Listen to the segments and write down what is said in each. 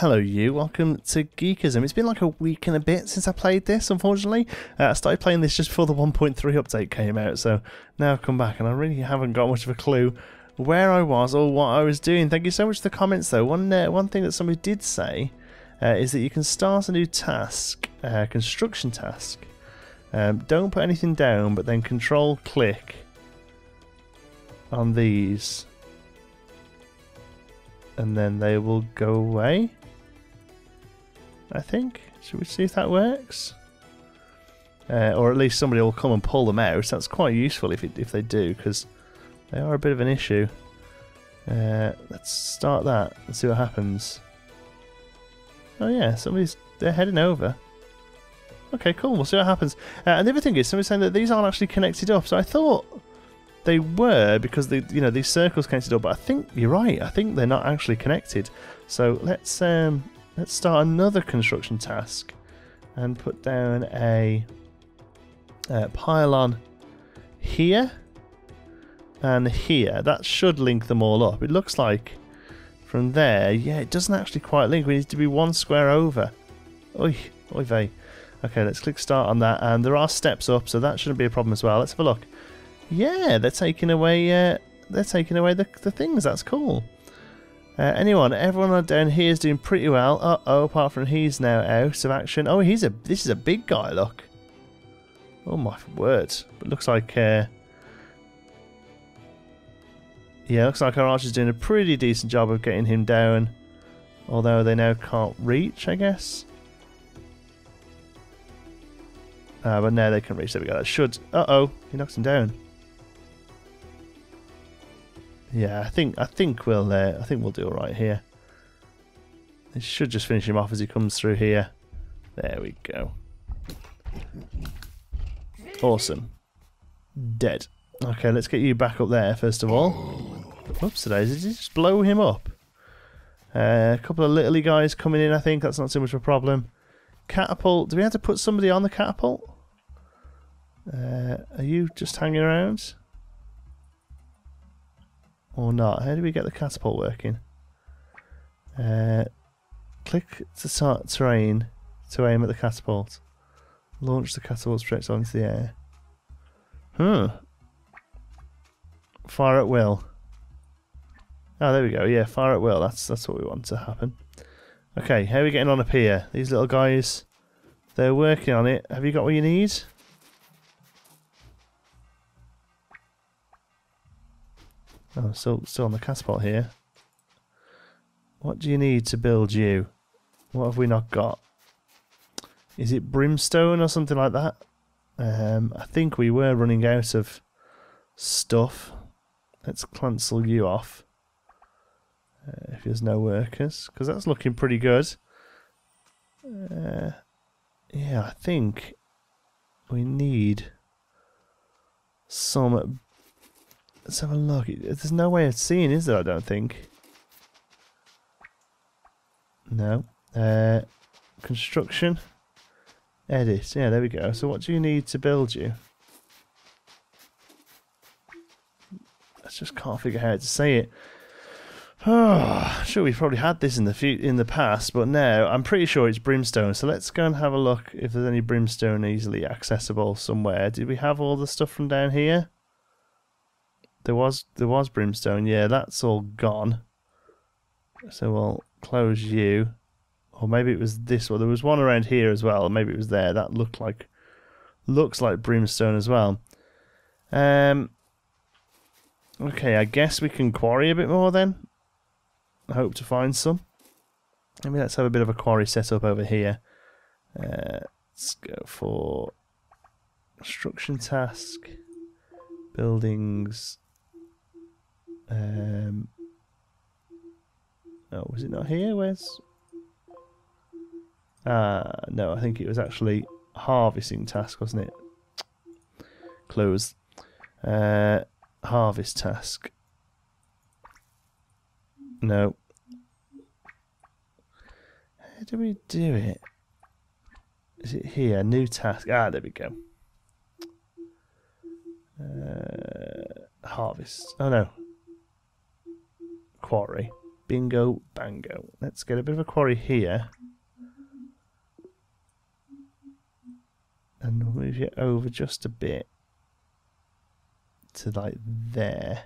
Hello you, welcome to Geekism. It's been like a week and a bit since I played this, unfortunately. I started playing this just before the 1.3 update came out, so now I've come back and I really haven't got much of a clue where I was or what I was doing. Thank you so much for the comments though. One thing that somebody did say is that you can start a new task, construction task. Don't put anything down, but then control click on these and then they will go away, I think. Should we see if that works? Or at least somebody will come and pull them out. That's quite useful if they do, because they are a bit of an issue. Let's start that and see what happens. Oh yeah, they're heading over. Okay, cool, we'll see what happens. And the other thing is, somebody's saying that these aren't actually connected up, so I thought they were because these circles connected up, but I think you're right. I think they're not actually connected. So let's start another construction task and put down a pylon here and here. That should link them all up. It looks like from there, yeah, it doesn't actually quite link. We need to be one square over. Oy vey. Okay, let's click start on that, and there are steps up, so that shouldn't be a problem as well. Let's have a look. Yeah, they're taking away the things. That's cool. Everyone down here is doing pretty well. Uh-oh, apart from he's now out of action. Oh, this is a big guy, look. Oh my word. But looks like looks like our archer's doing a pretty decent job of getting him down. Although they now can't reach, I guess. But now they can reach. There we go. That should. Uh-oh, he knocks him down. Yeah, I think we'll do all right here. It should just finish him off as he comes through here. There we go. Awesome. Dead. Okay, let's get you back up there first of all. Whoops, did he just blow him up? A couple of little guys coming in. I think that's not too much of a problem. Catapult. Do we have to put somebody on the catapult? Are you just hanging around? Or not? How do we get the catapult working? Click to start terrain to aim at the catapult. Launch the catapult straight onto the air. Fire at will. Oh, there we go. Yeah, fire at will. That's what we want to happen. Okay, how are we getting on up here? These little guys, they're working on it. Have you got what you need? Oh, still on the catapult here. What do you need to build you? What have we not got? Is it brimstone or something like that? I think we were running out of stuff. Let's cancel you off. If there's no workers, because that's looking pretty good. Yeah, I think we need some. Let's have a look. There's no way of seeing, is there? I don't think. No. Construction. Edit. Yeah, there we go. So what do you need to build you? I just can't figure out how to say it. Oh, sure, we've probably had this in the past, but now I'm pretty sure it's brimstone. So let's go and have a look if there's any brimstone easily accessible somewhere. Did we have all the stuff from down here? There was brimstone. Yeah, that's all gone. So we'll close you. Or maybe it was this one. There was one around here as well. Maybe it was there. That looks like brimstone as well. Okay, I guess we can quarry a bit more then. I hope to find some. Maybe let's have a bit of a quarry set up over here. Let's go for construction task, buildings. Oh, was it not here? Where's? No, I think it was actually harvesting task, wasn't it? Close. Harvest task. No. How do we do it? Is it here? New task. Ah, there we go. Harvest. Oh no. Quarry. Bingo, bango. Let's get a bit of a quarry here. And we'll move it over just a bit to like there.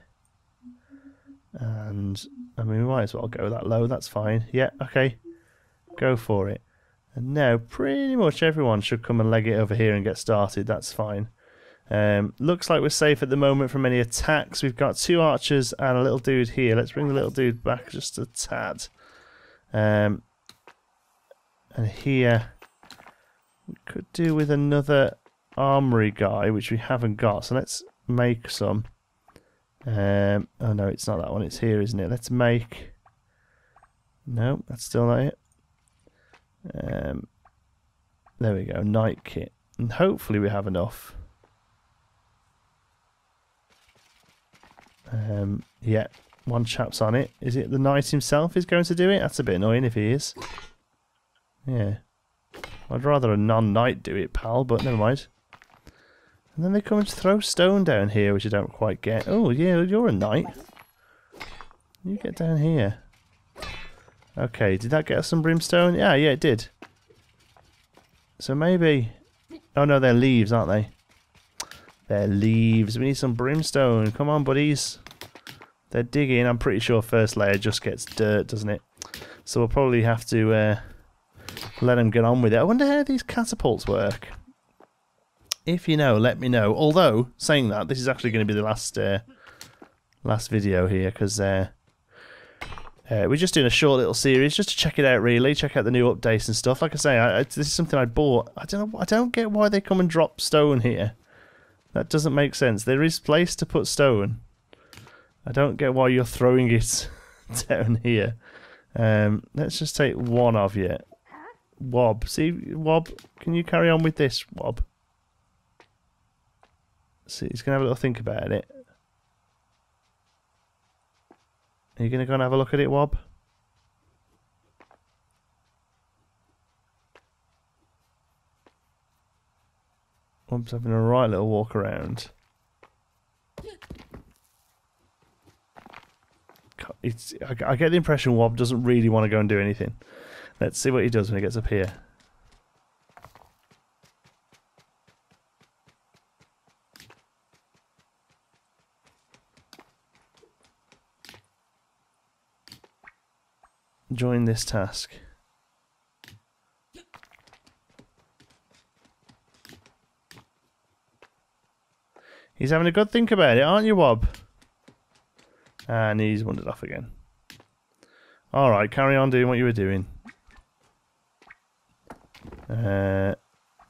And I mean, we might as well go that low, that's fine. Yeah, okay. Go for it. And now pretty much everyone should come and leg it over here and get started, that's fine. Looks like we're safe at the moment from any attacks. We've got 2 archers and a little dude here. Let's bring the little dude back just a tad. And here we could do with another armory guy, which we haven't got. So let's make some. Oh no, it's not that one. It's here, isn't it? Let's make... No, that's still not it. There we go. Knight kit. And hopefully we have enough. Yeah, one chap's on it. Is it the knight himself is going to do it? That's a bit annoying if he is. Yeah. I'd rather a non-knight do it, pal, but never mind. And then they come and throw stone down here, which I don't quite get. Oh, yeah, you're a knight. You get down here. Okay, did that get us some brimstone? Yeah, it did. So maybe... Oh no, they're leaves, aren't they? They're leaves. We need some brimstone. Come on, buddies. They're digging. I'm pretty sure first layer just gets dirt, doesn't it? So we'll probably have to let them get on with it. I wonder how these catapults work. If you know, let me know. Although, saying that, this is actually going to be the last video here, because we're just doing a short little series just to check it out, really. Check out the new updates and stuff. Like I say, this is something I bought. I don't get why they come and drop stone here. That doesn't make sense. There is place to put stone. I don't get why you're throwing it down here. Let's just take one of you. Wob. See, Wob, can you carry on with this, Wob? See, he's going to have a little think about it. Are you going to go and have a look at it, Wob? Wob's having a right little walk around. I get the impression Wob doesn't really want to go and do anything. Let's see what he does when he gets up here. Join this task. He's having a good think about it, aren't you, Wob? And he's wandered off again. Alright, carry on doing what you were doing.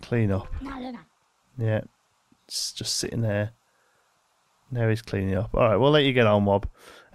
Clean up. Yeah, it's just sitting there. Now he's cleaning up. Alright, we'll let you get on, Wob.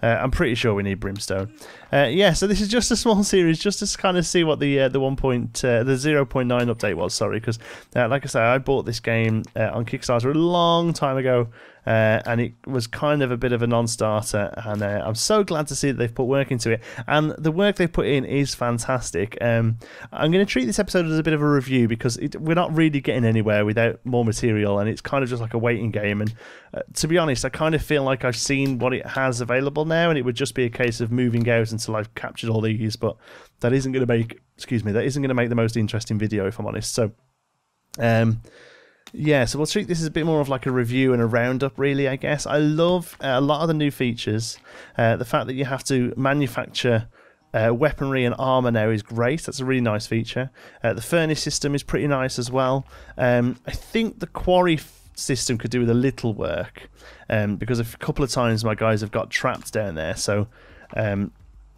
I'm pretty sure we need brimstone. Yeah, so this is just a small series, just to kind of see what the 0.9 update was. Sorry, because like I say, I bought this game on Kickstarter a long time ago, and it was kind of a bit of a non-starter. And I'm so glad to see that they've put work into it, and the work they've put in is fantastic. I'm going to treat this episode as a bit of a review because we're not really getting anywhere without more material, and it's kind of just like a waiting game. And to be honest, I kind of feel like I've seen what it has available now, and it would just be a case of moving out until I've captured all these. But that isn't going to make, that isn't going to make the most interesting video, if I'm honest. So, yeah, so we'll treat this as a bit more of like a review and a roundup, really, I guess. I love a lot of the new features. The fact that you have to manufacture weaponry and armor now is great. That's a really nice feature. The furnace system is pretty nice as well. I think the quarry system could do with a little work, because a couple of times my guys have got trapped down there. So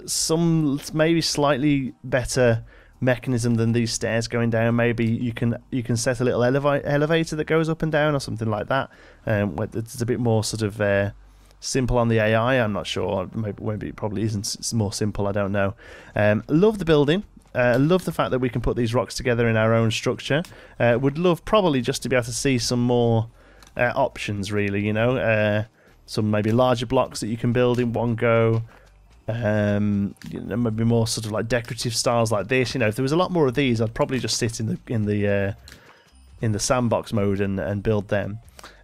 some maybe slightly better mechanism than these stairs going down. Maybe you can set a little elevator that goes up and down or something like that. It's a bit more sort of simple on the AI. I'm not sure. Maybe it probably isn't. It's more simple. I don't know. Love the building. Love the fact that we can put these rocks together in our own structure. Would love probably just to be able to see some more options, really, you know. Some maybe larger blocks that you can build in one go. You know, maybe more sort of like decorative styles like this. You know, if there was a lot more of these, I'd probably just sit in the sandbox mode and build them.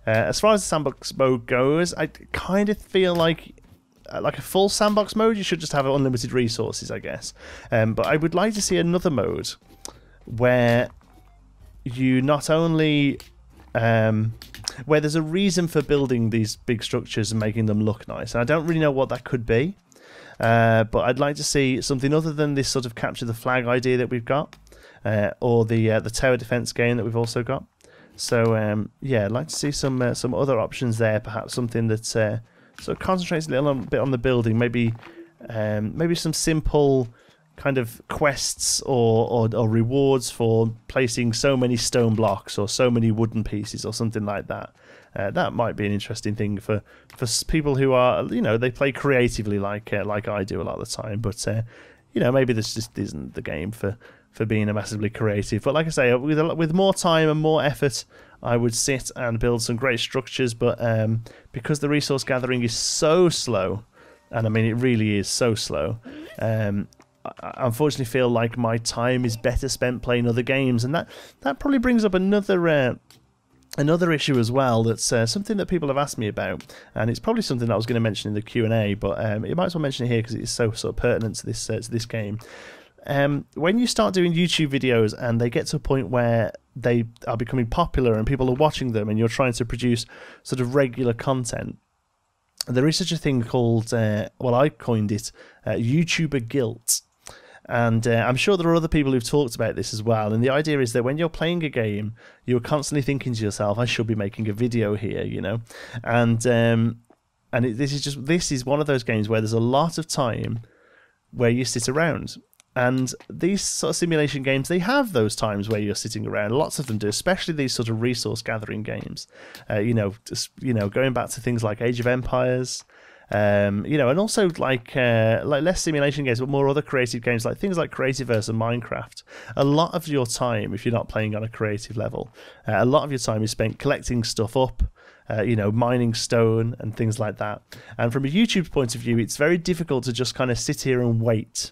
As far as the sandbox mode goes, I kind of feel like like a full sandbox mode, you should just have unlimited resources, I guess. But I would like to see another mode where you not only where there's a reason for building these big structures and making them look nice. And I don't really know what that could be, but I'd like to see something other than this sort of capture the flag idea that we've got, or the tower defense game that we've also got. So yeah, I'd like to see some other options there. Perhaps something that sort of concentrates a little bit on the building. Maybe some simple kind of quests or rewards for placing so many stone blocks or so many wooden pieces or something like that. That might be an interesting thing for people who are, you know, they play creatively like I do a lot of the time. But you know, maybe this just isn't the game for being a massively creative. But like I say, with more time and more effort, I would sit and build some great structures. But because the resource gathering is so slow, and I mean it really is so slow, I unfortunately feel like my time is better spent playing other games, and that probably brings up another issue as well. That's something that people have asked me about, and it's probably something that I was going to mention in the Q&A, but you might as well mention it here because it's so sort of pertinent to this game. When you start doing YouTube videos and they get to a point where they are becoming popular and people are watching them, and you're trying to produce sort of regular content, there is such a thing called, well, I coined it, YouTuber guilt. And I'm sure there are other people who've talked about this as well. And the idea is that when you're playing a game, you're constantly thinking to yourself, I should be making a video here, you know. And this is one of those games where there's a lot of time where you sit around. And these sort of simulation games, they have those times where you're sitting around. Lots of them do, especially these sort of resource gathering games. Going back to things like Age of Empires. And also like less simulation games, but more other creative games, like things like Creativerse and Minecraft. A lot of your time, if you're not playing on a creative level, a lot of your time is spent collecting stuff up, mining stone and things like that. And from a YouTube point of view, it's very difficult to just kind of sit here and wait.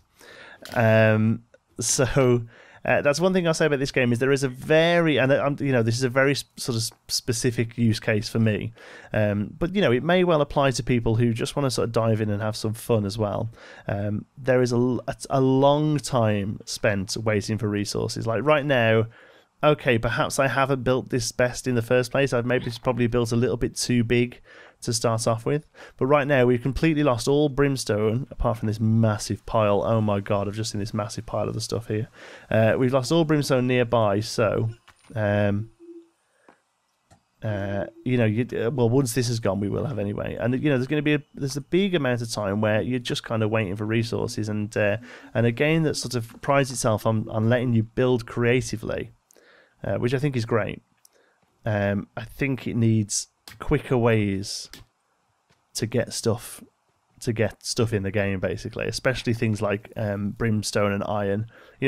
That's one thing I'll say about this game, is there is a very, and this is a very sort of specific use case for me, but it may well apply to people who just want to sort of dive in and have some fun as well. There is a long time spent waiting for resources. Like right now, okay, perhaps I haven't built this best in the first place. I've maybe probably built a little bit too big to start off with. But right now we've completely lost all brimstone, apart from this massive pile. Oh my god, I've just seen this massive pile of the stuff here. We've lost all brimstone nearby, so once this is gone, we will have anyway. And there's going to be there's a big amount of time where you're just kind of waiting for resources, and a game that sort of prides itself on letting you build creatively, which I think is great. I think it needs quicker ways to get stuff in the game, basically, especially things like brimstone and iron.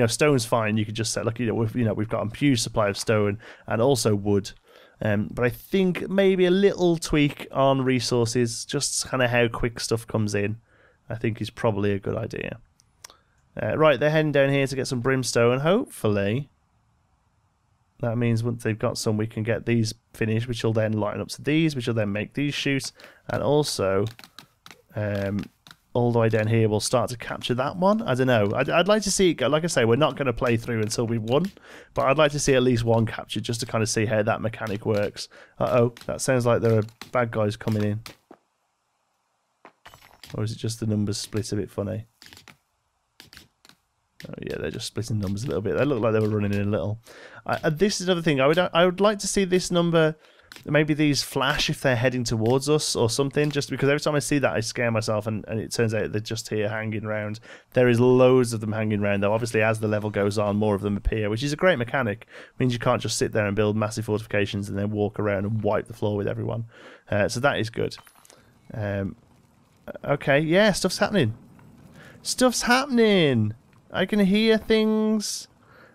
Stone's fine, you could just set we've got a huge supply of stone and also wood, but I think maybe a little tweak on resources, just kind of how quick stuff comes in, I think is probably a good idea. Right, they're heading down here to get some brimstone. Hopefully that means once they've got some, we can get these finished, which will then line up to these, which will then make these shoot. And also, all the way down here, we'll start to capture that one. I don't know. I'd like to see, like I say, we're not going to play through until we've won, but I'd like to see at least one captured, just to kind of see how that mechanic works. Uh-oh, that sounds like there are bad guys coming in. Or is it just the numbers split a bit funny? Oh yeah, they're just splitting numbers a little bit. They look like they were running in a little. This is another thing. I would like to see this number, maybe these flash if they're heading towards us or something, just because every time I see that I scare myself, and it turns out they're just here hanging around. There is loads of them hanging around, though. Obviously, as the level goes on, more of them appear, which is a great mechanic. It means you can't just sit there and build massive fortifications and then walk around and wipe the floor with everyone. So that is good. Okay, yeah, stuff's happening. Stuff's happening! I can hear things.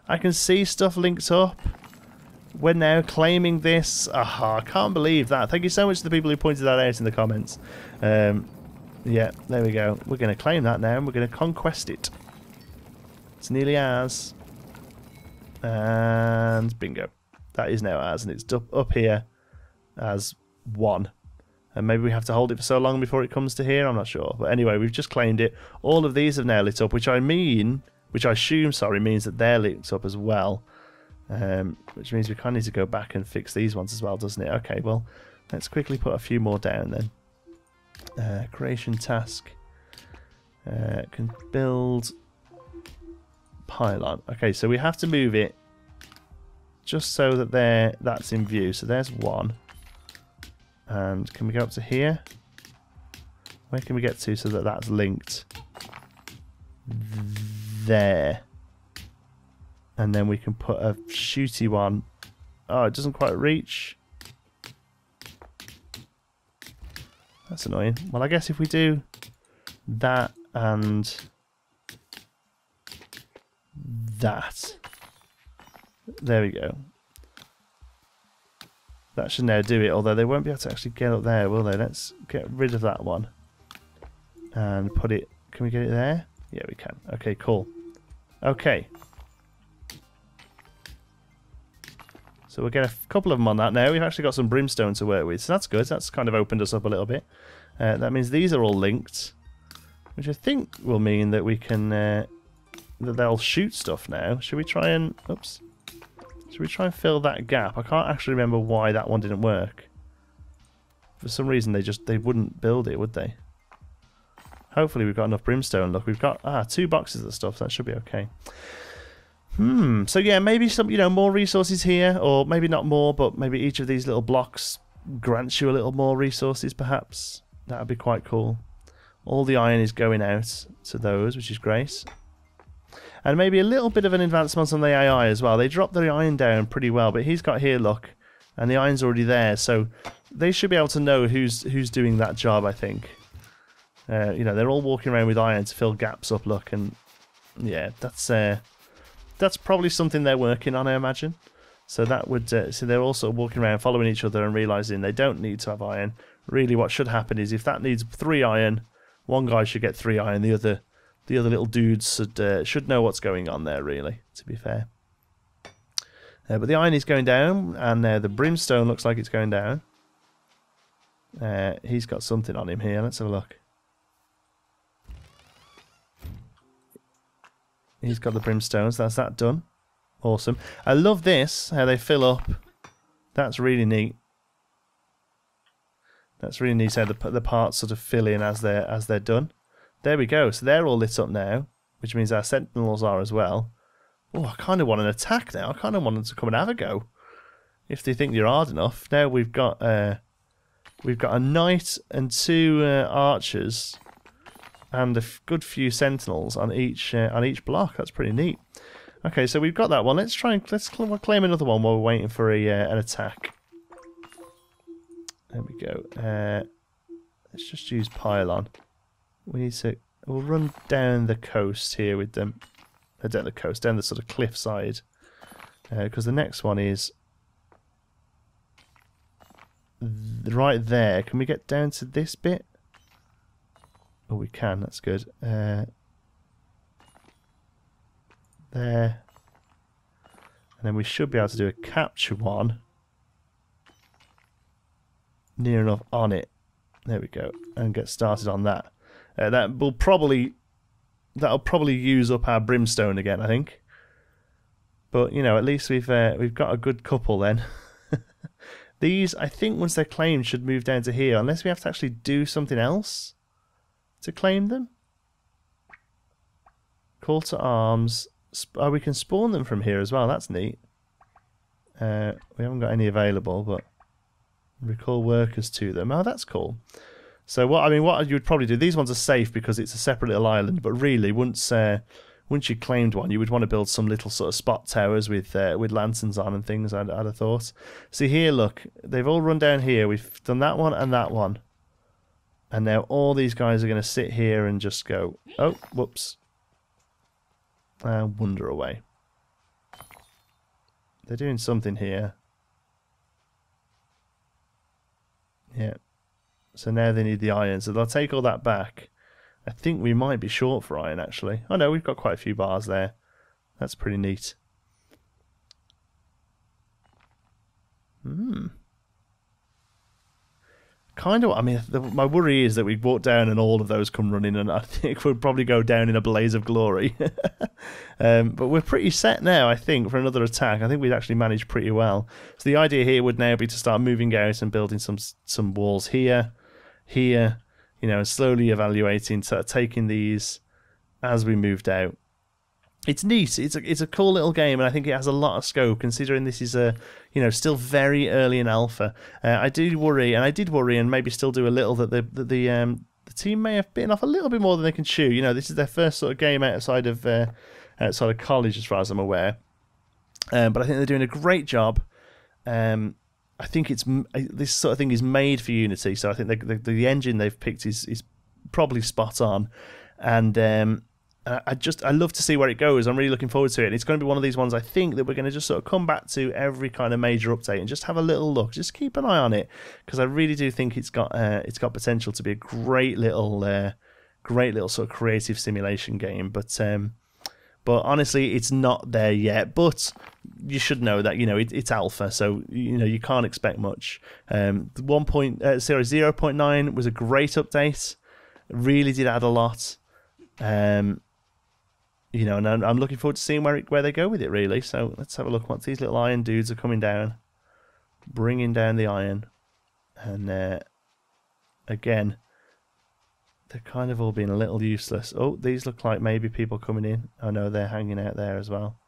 I can see stuff linked up. We're now claiming this. Aha, I can't believe that. Thank you so much to the people who pointed that out in the comments. Yeah, there we go. We're going to claim that now, and we're going to conquest it. It's nearly ours. And bingo. That is now ours, and it's up here as 1. And maybe we have to hold it for so long before it comes to here, I'm not sure. But anyway, we've just claimed it. All of these have now lit up, which I assume, sorry, means that they're lit up as well. Which means we kind of need to go back and fix these ones as well, doesn't it? Okay, well, let's quickly put a few more down then. Creation task. Can build pylon. Okay, so we have to move it just so that that's in view. So there's one. And can we go up to here? Where can we get to so that that's linked? There. And then we can put a shooty one. Oh, it doesn't quite reach. That's annoying. Well, I guess if we do that and that. There we go. That should now do it, although they won't be able to actually get up there, will they? Let's get rid of that one. And put it... Can we get it there? Yeah, we can. Okay, cool. Okay. So we'll get a couple of them on that now. We've actually got some brimstone to work with, so that's good. That's kind of opened us up a little bit. That means these are all linked, which I think will mean that we can... that they'll shoot stuff now. Should we try and... Oops. Should we try and fill that gap? I can't actually remember why that one didn't work. For some reason they wouldn't build it, would they? Hopefully we've got enough brimstone. Look, we've got 2 boxes of stuff. So that should be okay. So yeah, maybe some more resources here, or maybe not more, but maybe each of these little blocks grants you a little more resources, perhaps. That would be quite cool. All the iron is going out to those, which is great. And maybe a little bit of an advancement on the AI as well. They dropped the iron down pretty well, but he's got here, look, and the iron's already there, so they should be able to know who's doing that job, I think. They're all walking around with iron to fill gaps up, look, and yeah, that's probably something they're working on, I imagine. So that would, so they're also walking around following each other and realising they don't need to have iron. Really what should happen is if that needs 3 iron, one guy should get 3 iron, the other little dudes should know what's going on there, really, to be fair. But the iron is going down, and the brimstone looks like it's going down. He's got something on him here. Let's have a look. He's got the brimstones. That's that done. Awesome. I love this, how they fill up. That's really neat. That's really neat how the parts sort of fill in as they're done. There we go. So they're all lit up now, which means our sentinels are as well. Oh, I kind of want an attack now. I kind of want them to come and have a go, if they think you're hard enough. Now we've got a knight and 2 archers, and a good few sentinels on each block. That's pretty neat. Okay, so we've got that one. Let's claim another one while we're waiting for an attack. There we go. Let's just use pylon. We'll run down the coast here with them. Down the sort of cliff side. Because the next one is right there. Can we get down to this bit? Oh, we can. That's good. There. And then we should be able to do a capture one. Near enough on it. There we go. And get started on that. That'll probably use up our brimstone again, I think. But at least we've got a good couple then. These, I think, once they're claimed, should move down to here, unless we have to actually do something else to claim them. Call to arms. Oh, we can spawn them from here as well. That's neat. We haven't got any available, but recall workers to them. Oh, that's cool. So what you would probably do, these ones are safe because it's a separate little island, but really once you claimed one, you would want to build some little sort of spot towers with lanterns on and things, I'd have thought. See here, look, they've all run down here. We've done that one and that one. And now all these guys are going to sit here and just go, oh, whoops. And wander away. They're doing something here. Yeah. So now they need the iron, so they'll take all that back. I think we might be short for iron, actually. Oh no, we've got quite a few bars there. That's pretty neat. kind of, I mean, my worry is that we walk down and all of those come running, and I think we'll probably go down in a blaze of glory. But we're pretty set now, I think, for another attack. I think we'd actually managed pretty well. So the idea here would now be to start moving out and building some walls here, you know, and slowly evaluating, sort of taking these as we moved out. It's neat. It's a cool little game, and I think it has a lot of scope, considering this is still very early in alpha. I did worry, and maybe still do a little, that the team may have bitten off a little bit more than they can chew. You know, this is their first sort of game outside of college, as far as I'm aware. But I think they're doing a great job. I think this sort of thing is made for Unity, so I think the engine they've picked is probably spot on, and I love to see where it goes. I'm really looking forward to it. It's going to be one of these ones, I think, that we're going to just sort of come back to every kind of major update and just have a little look. Just keep an eye on it, because I really do think it's got potential to be a great little sort of creative simulation game. But honestly, it's not there yet. But you should know that, you know, it's alpha, so you know you can't expect much. 0.9 was a great update. Really did add a lot. You know, and I'm looking forward to seeing where they go with it, really. So let's have a look. Once these little iron dudes are coming down, bringing down the iron, and again, they're kind of all being a little useless. Oh, these look like maybe people coming in. Oh no, they're hanging out there as well.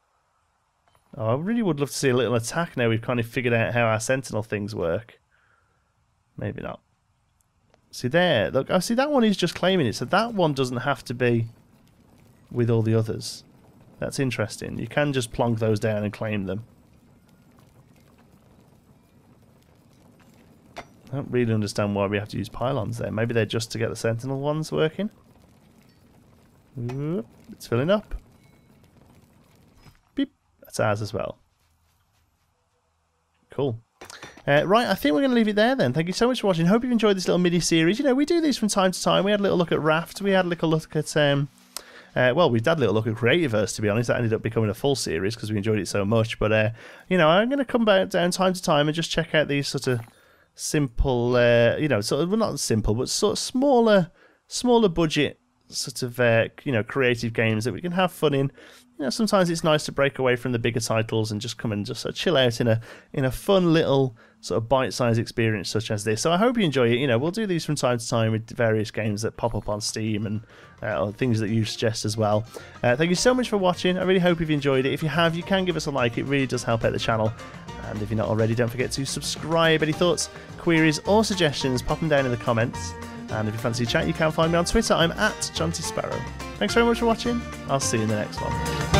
Oh, I really would love to see a little attack now we've kind of figured out how our sentinel things work. Maybe not. See there, look, I see that one is just claiming it, so that one doesn't have to be with all the others. That's interesting. You can just plonk those down and claim them. I don't really understand why we have to use pylons there. Maybe they're just to get the sentinel ones working. Oop, it's filling up. Beep. That's ours as well. Cool. Right, I think we're going to leave it there then. Thank you so much for watching. Hope you've enjoyed this little mini-series. You know, we do these from time to time. We had a little look at Raft. We had a little look at... well, we had a little look at Creativerse, to be honest. That ended up becoming a full series because we enjoyed it so much. But, you know, I'm going to come back down time to time and just check out these sort of simple, you know, sort of, well, not simple, but sort of smaller budget sort of, you know, creative games that we can have fun in. You know, sometimes it's nice to break away from the bigger titles and just come and just sort of chill out in a fun little sort of bite-sized experience such as this. So I hope you enjoy it. You know, we'll do these from time to time with various games that pop up on Steam and or things that you suggest as well. Thank you so much for watching. I really hope you've enjoyed it. If you have, you can give us a like. It really does help out the channel. And if you're not already, don't forget to subscribe. Any thoughts, queries or suggestions, pop them down in the comments. And if you fancy a chat, you can find me on Twitter. I'm at JohnTSparrow. Thanks very much for watching. I'll see you in the next one.